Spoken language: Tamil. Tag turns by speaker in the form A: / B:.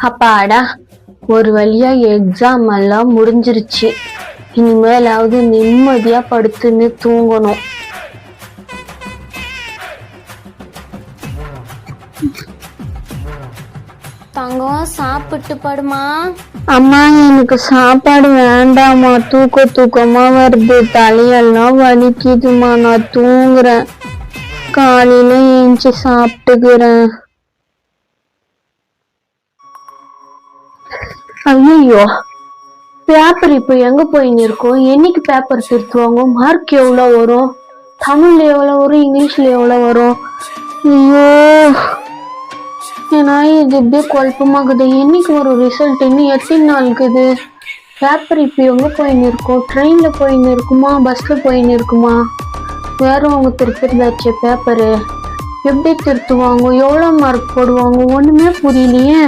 A: அப்பாடா, ஒரு வழியா எக்ஸாம் எல்லாம் முடிஞ்சிருச்சு. இனிமேலாவது நிம்மதியா படுத்துன்னு தூங்கணும்.
B: தங்கம் சாப்பிட்டு படுமா.
A: அம்மா, எனக்கு சாப்பாடு வேண்டாமா, தூக்கமா வருது, தலையெல்லாம் வலிக்குதுமா, நான் தூங்குறேன், காலையில ஏஞ்சி சாப்பிட்டுக்கிறேன். ஐயோ, பேப்பர் இப்போ எங்க போயின்னு இருக்கோம்? என்னைக்கு பேப்பர் திருத்துவாங்க? மார்க் எவ்வளவு வரும்? தமிழ்ல எவ்வளவு வரும்? இங்கிலீஷ்ல எவ்வளவு வரும்? ஐயோ, ஏன்னா இது இப்படியே குழப்பமாகுது. என்னைக்கு வரும் ரிசல்ட்? இன்னும் எத்தனை நாளுக்குது? பேப்பர் இப்போ எங்க போயின்னு இருக்கோம்? ட்ரெயின்ல போயின்னு இருக்குமா, பஸ்ல போயின்னு இருக்குமா? வேற அவங்க திருத்துறதாச்சு பேப்பரு. எப்படி திருத்துவாங்க? எவ்வளவு மார்க் போடுவாங்க? ஒண்ணுமே புரியலையே.